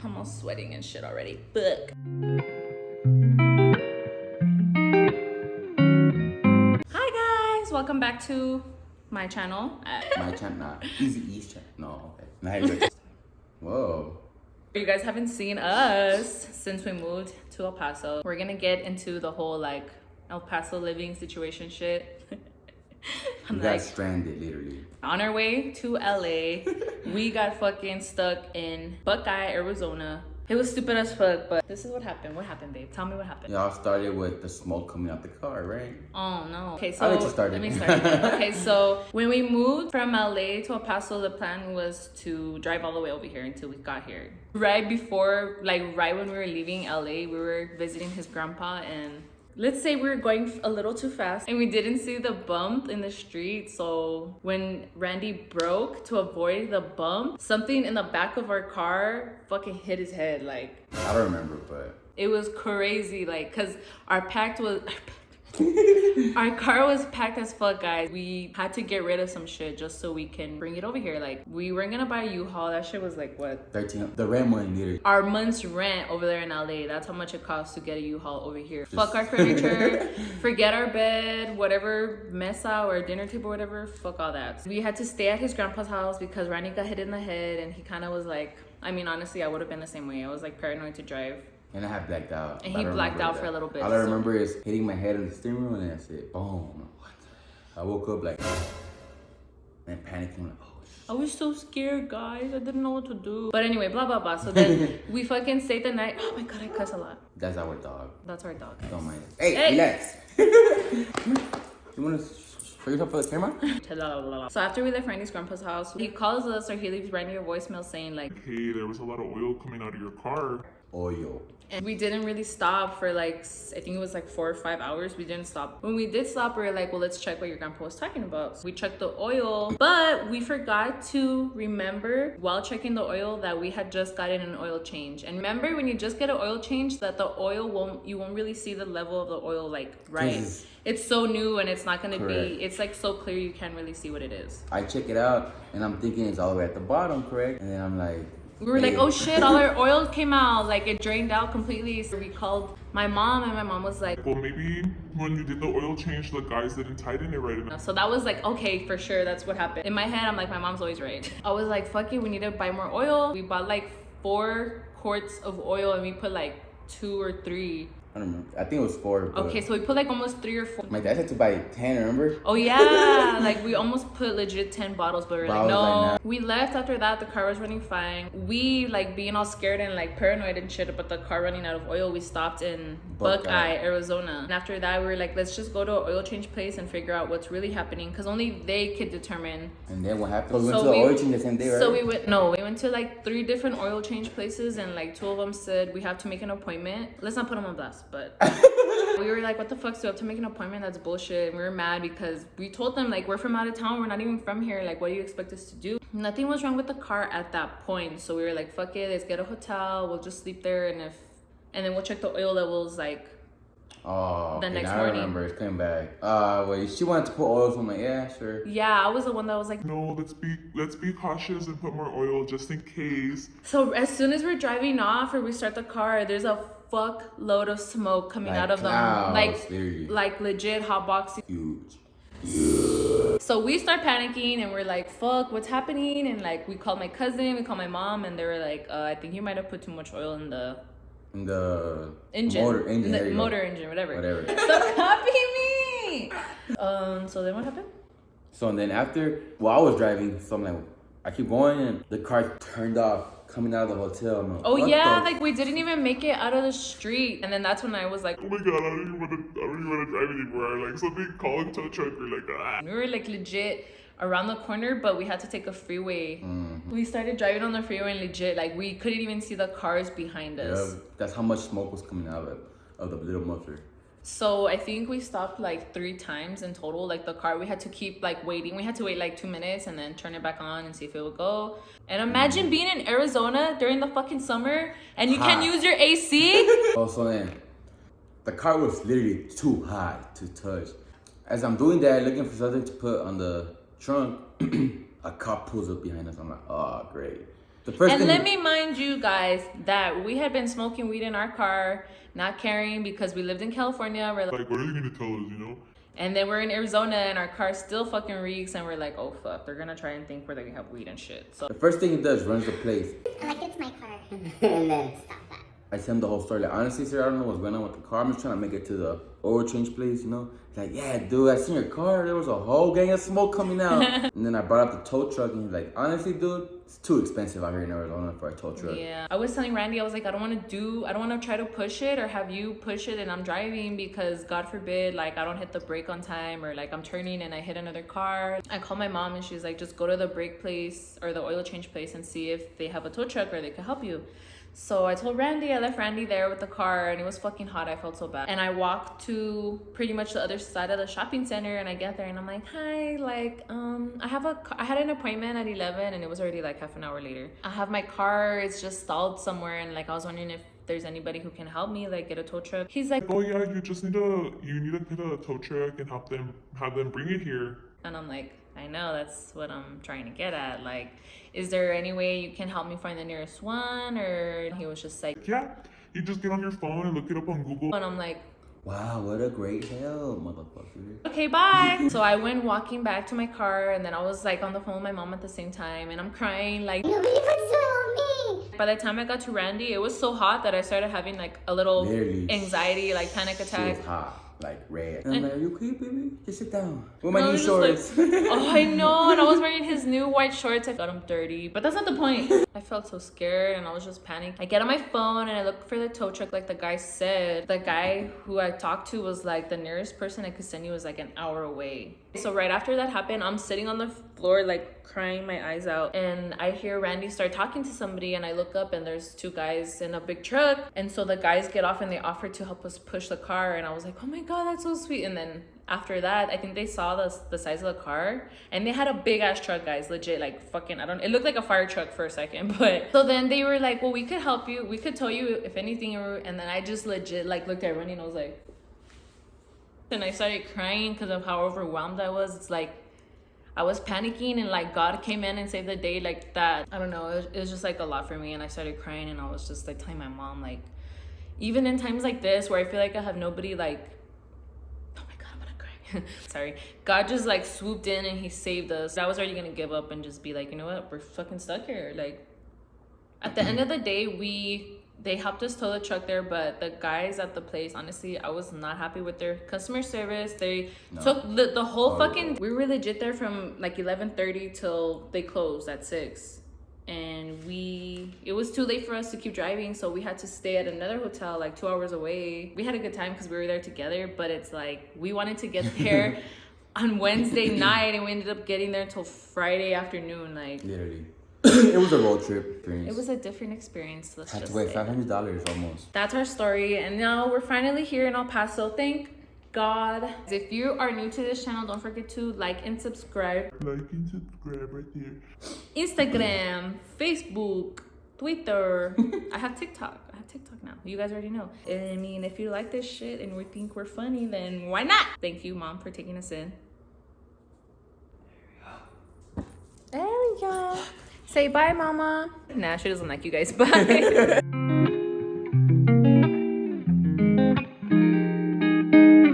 I'm all sweating and shit already. Fuck. Hi guys, welcome back to my channel. My channel, nah. Easy East channel. No, okay. Now you're whoa. You guys haven't seen us since we moved to El Paso. We're gonna get into the whole like El Paso living situation shit. We got stranded, literally. On our way to LA, we got fucking stuck in Buckeye, Arizona. It was stupid as fuck, but this is what happened. What happened, babe? Tell me what happened. Y'all started with the smoke coming out the car, right? Oh no. Okay, so I'll let you start let it. me start. Okay, so when we moved from LA to El Paso, the plan was to drive all the way over here until we got here. Right before, like right when we were leaving LA, we were visiting his grandpa, and let's say we were going a little too fast and we didn't see the bump in the street. So when Randy broke to avoid the bump, something in the back of our car fucking hit his head. Like, I don't remember, but it was crazy. Like, cause our car was packed as fuck, guys. We had to get rid of some shit just so we can bring it over here. Like, we weren't gonna buy a U-Haul. That shit was like what? 13. The rent money needed. Our month's rent over there in LA. That's how much it costs to get a U-Haul over here. Fuck our furniture, forget our bed, whatever mess out or dinner table, whatever. Fuck all that. We had to stay at his grandpa's house because Randy got hit in the head, and he kind of was like, I mean, honestly, I would have been the same way. I was like paranoid to drive. And I had blacked out. And he blacked out for a little bit. All I remember is hitting my head on the steering wheel, and that's it. Boom. What? I woke up like, and panicking like, oh shit. I was so scared, guys. I didn't know what to do. But anyway, blah, blah, blah. So then we fucking stayed the night. Oh my God, I cuss a lot. That's our dog. That's our dog, guys. Don't mind it. Hey, relax. You want to show yourself for the camera? So after we left Randy's grandpa's house, he calls us or he leaves Randy a voicemail saying like, hey, there was a lot of oil coming out of your car. Oil. and we didn't really stop for like, I think it was like 4 or 5 hours. We didn't stop. When we did stop, we were like, well, let's check what your grandpa was talking about. So we checked the oil, but we forgot to remember while checking the oil that we had just gotten an oil change. And remember, when you just get an oil change, that the oil you won't really see the level of the oil like right. It's so new and it's not gonna be, it's like so clear you can't really see what it is. I check it out and I'm thinking it's all the way at the bottom, correct? And then I'm like, we were like, oh shit, all our oil came out. Like it drained out completely. So we called my mom and my mom was like, well, maybe when you did the oil change, the guys didn't tighten it right enough. so that was like, okay, for sure, that's what happened. In my head, I'm like, my mom's always right. I was like, fuck it, we need to buy more oil. We bought like 4 quarts of oil and we put like 2 or 3. I don't remember. I think it was 4. Okay, so we put like almost 3 or 4. My dad had to buy 10, remember? Oh yeah, like we almost put legit 10 bottles, but we were like, no. Like, nah. We left after that, the car was running fine. We like being all scared and like paranoid and shit about the car running out of oil, we stopped in Buckeye, Arizona. And after that, we were like, let's just go to an oil change place and figure out what's really happening, because only they could determine. And then what happened? So we went to the oil change the same day, right? So we went to like 3 different oil change places, and like 2 of them said we have to make an appointment. Let's not put them on blast, but we were like, what the fuck, so we have to make an appointment? That's bullshit. And we were mad because we told them like, we're from out of town, we're not even from here, like what do you expect us to do? Nothing was wrong with the car at that point, so we were like, fuck it, let's get a hotel, we'll just sleep there, and then we'll check the oil levels like the next morning. I remember it's coming back. Wait, she wanted to put oil, so I'm like, yeah, sure. Yeah, I was the one that was like, no, let's be cautious and put more oil just in case. So as soon as we're driving off or we start the car, there's a fuck load of smoke coming out of them, like legit hot box. Huge. So we start panicking and we're like, fuck, what's happening? And like we called my cousin, we called my mom, and they were like, I think you might have put too much oil in the engine, motor engine, whatever. Stop copying me. So then what happened? So and then after, I was driving, so I'm like, I keep going and the car turned off coming out of the hotel. I'm like, oh yeah, like we didn't even make it out of the street. And then that's when I was like, oh my God, I don't even want to drive anymore. Like something calling to a truck or like that. We were like legit around the corner, but we had to take a freeway. Mm-hmm. We started driving on the freeway and legit, like we couldn't even see the cars behind us. Yeah, that's how much smoke was coming out of the little muffler. So I think we stopped like 3 times in total. Like the car, we had to keep like waiting. We had to wait like 2 minutes and then turn it back on and see if it would go. And imagine being in Arizona during the fucking summer and you can't use your AC. Oh, so then the car was literally too hot to touch. As I'm doing that, looking for something to put on the trunk, a cop pulls up behind us. I'm like, oh, great. The first And thing let me mind you guys that we had been smoking weed in our car, not carrying because we lived in California. We're Like, what are they gonna tell us, you know? and then we're in Arizona and our car still fucking reeks and we're like, oh fuck, they're gonna try and think we're gonna have weed and shit. So the first thing he does, runs the place. Like, it's my car. And then stop that. I tell him the whole story. Like, honestly, sir, I don't know what's going on with the car. I'm just trying to make it to the oil change place, you know? Like, yeah, dude, I seen your car. There was a whole gang of smoke coming out. And then I brought up the tow truck, and he's like, honestly, dude, it's too expensive out here in Arizona for a tow truck. yeah, I was telling Randy, I was like, I don't want to try to push it or have you push it and I'm driving because God forbid, like, I don't hit the brake on time or like I'm turning and I hit another car. I called my mom and she's like, just go to the brake place or the oil change place and see if they have a tow truck or they can help you. So I told Randy, I left Randy there with the car and it was fucking hot. I felt so bad. And I walked to pretty much the other side of the shopping center and I get there and I'm like, hi, like, I had an appointment at 11 and it was already like half an hour later. I have my car, it's just stalled somewhere and like I was wondering if there's anybody who can help me, like get a tow truck. He's like, Oh yeah, you need to get a tow truck and have them bring it here. and I'm like, I know, that's what I'm trying to get at. Like, is there any way you can help me find the nearest one? Or he was just like, Yeah, you just get on your phone and look it up on Google. and I'm like, Wow, what a great help, motherfucker. okay, bye. So I went walking back to my car and then I was like on the phone with my mom at the same time and I'm crying like, Nobody wants to help me. by the time I got to Randy, it was so hot that I started having like a little Literally. anxiety, like panic She attack. was hot, like red. And I'm like, are you okay, baby? Just sit down. With my And I new was just like, shorts. oh, I know. And I was wearing his new white shorts. I got him dirty, but that's not the point. I felt so scared and I was just panicked. I get on my phone and I look for the tow truck like the guy said. The guy who I talked to was like, the nearest person I could send you was like an hour away. So right after that happened, I'm sitting on the floor like crying my eyes out and I hear Randy start talking to somebody and I look up and there's two guys in a big truck. And so the guys get off and they offered to help us push the car and I was like, oh my God, that's so sweet. And then after that, I think they saw the size of the car and they had a big ass truck, guys, legit, like fucking, it looked like a fire truck for a second, but so then they were like, well, we could help you, we could tow you if anything. And then I just legit like looked at Randy and I was like, and I started crying because of how overwhelmed I was. It's like I was panicking and like God came in and saved the day like that. I don't know, it was just like a lot for me and I started crying and I was just like telling my mom, like, even in times like this where I feel like I have nobody, like, oh my God, I'm gonna cry. Sorry. God just like swooped in and he saved us. I was already gonna give up and just be like, you know what, we're fucking stuck here. Like, at the end of the day, they helped us tow the truck there, but the guys at the place, honestly, I was not happy with their customer service. They took the whole fucking, we were legit there from like 11:30 till they closed at 6. And it was too late for us to keep driving, so we had to stay at another hotel like 2 hours away. We had a good time because we were there together, but it's like we wanted to get there on Wednesday night and we ended up getting there till Friday afternoon. Like, Literally. It was a road trip experience. it was a different experience. Let's Had just to wait say. $500 almost. That's our story, and now we're finally here in El Paso. Thank God. If you are new to this channel, don't forget to like and subscribe. Like and subscribe right there. Instagram, Facebook, Twitter. I have TikTok now. You guys already know. I mean, if you like this shit and we think we're funny, then why not? Thank you, Mom, for taking us in. There we go. Say bye, Mama. Nah, she doesn't like you guys. Bye.